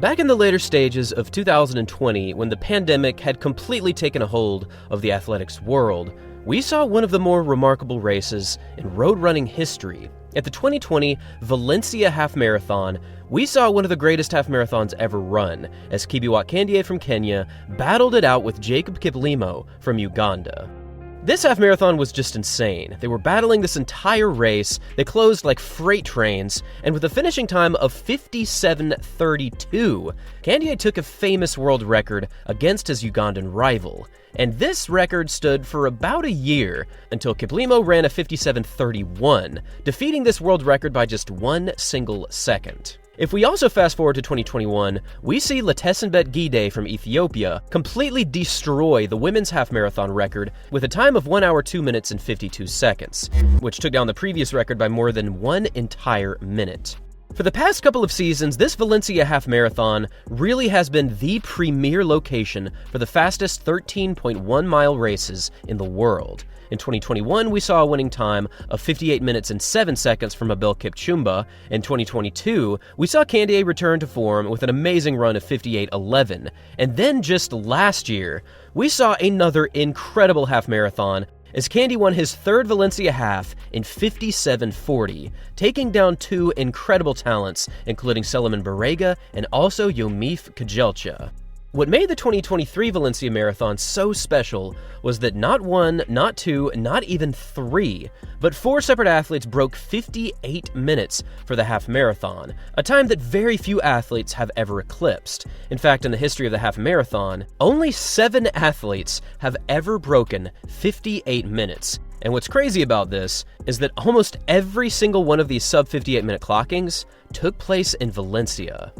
Back in the later stages of 2020, when the pandemic had completely taken a hold of the athletics world, we saw one of the more remarkable races in road running history. At the 2020 Valencia Half Marathon, we saw one of the greatest half marathons ever run, as Kibiwott Kandie from Kenya battled it out with Jacob Kiplimo from Uganda. This half marathon was just insane. They were battling this entire race, they closed like freight trains, and with a finishing time of 57:32, Kandie took a famous world record against his Ugandan rival. And this record stood for about a year until Kiplimo ran a 57:31, defeating this world record by just 1 single second. If we also fast forward to 2021, we see Letesenbet Gide from Ethiopia completely destroy the women's half marathon record with a time of 1 hour 2 minutes and 52 seconds, which took down the previous record by more than 1 entire minute. For the past couple of seasons, this Valencia Half Marathon really has been the premier location for the fastest 13.1-mile races in the world. In 2021, we saw a winning time of 58 minutes and 7 seconds from Abel Kipchumba. In 2022, we saw Kandie return to form with an amazing run of 58:11. And then just last year, we saw another incredible half marathon as Kandie won his third Valencia half in 57:40, taking down two incredible talents, including Selimane Barega and also Yomif Kejelcha. What made the 2023 Valencia Marathon so special was that not one, not two, not even three, but 4 separate athletes broke 58 minutes for the half marathon, a time that very few athletes have ever eclipsed. In fact, in the history of the half marathon, only 7 athletes have ever broken 58 minutes. And what's crazy about this is that almost every single one of these sub-58-minute clockings took place in Valencia.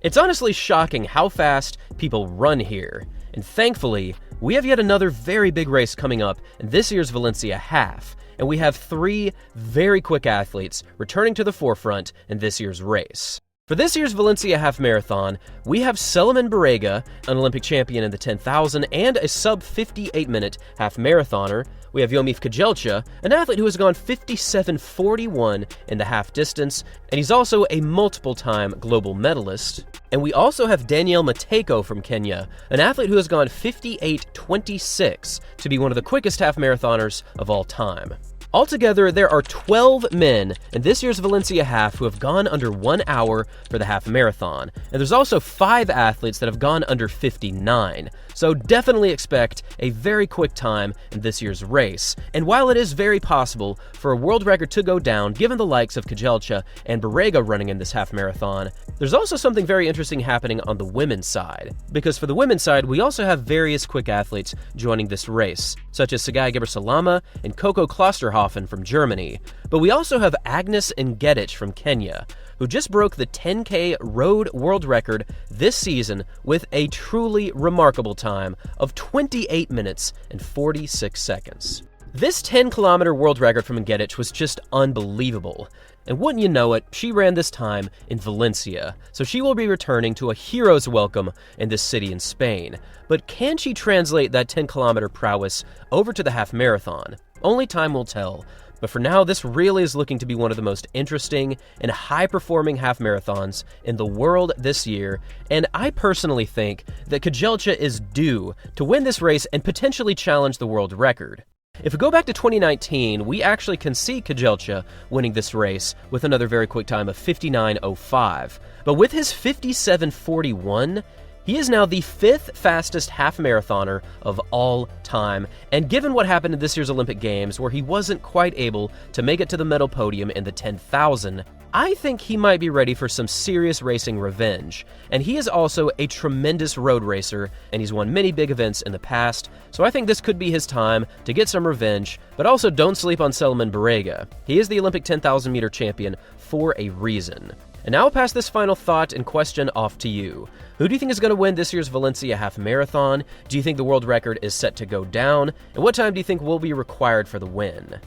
It's honestly shocking how fast people run here, and thankfully, we have yet another very big race coming up in this year's Valencia Half, and we have 3 very quick athletes returning to the forefront in this year's race. For this year's Valencia Half Marathon, we have Selimane Barega, an Olympic champion in the 10,000 and a sub-58-minute half marathoner. We have Yomif Kejelcha, an athlete who has gone 57:41 in the half distance, and he's also a multiple-time global medalist. And we also have Daniel Mateko from Kenya, an athlete who has gone 58:26 to be one of the quickest half marathoners of all time. Altogether, there are 12 men in this year's Valencia Half who have gone under 1 hour for the half marathon, and there's also 5 athletes that have gone under 59, so definitely expect a very quick time in this year's race. And while it is very possible for a world record to go down, given the likes of Kejelcha and Barega running in this half marathon, there's also something very interesting happening on the women's side, because for the women's side, we also have various quick athletes joining this race, such as Sagai Gebrselassie and Coco Klosterhoffen from Germany, but we also have Agnes Ngedich from Kenya, who just broke the 10K road world record this season with a truly remarkable time of 28 minutes and 46 seconds. This 10-kilometer world record from Ngedich was just unbelievable. And wouldn't you know it, she ran this time in Valencia, so she will be returning to a hero's welcome in this city in Spain. But can she translate that 10-kilometer prowess over to the half marathon? Only time will tell. But for now, this really is looking to be one of the most interesting and high-performing half marathons in the world this year, and I personally think that Kejelcha is due to win this race and potentially challenge the world record. If we go back to 2019, we actually can see Kejelcha winning this race with another very quick time of 59:05. But with his 57:41, he is now the 5th fastest half marathoner of all time, and given what happened in this year's Olympic Games, where he wasn't quite able to make it to the medal podium in the 10,000, I think he might be ready for some serious racing revenge. And he is also a tremendous road racer, and he's won many big events in the past, so I think this could be his time to get some revenge, but also don't sleep on Selimane Barega. He is the Olympic 10,000 meter champion for a reason. And now I'll pass this final thought and question off to you. Who do you think is going to win this year's Valencia Half Marathon? Do you think the world record is set to go down? And what time do you think will be required for the win?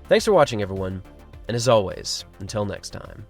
Thanks for watching, everyone. And as always, until next time.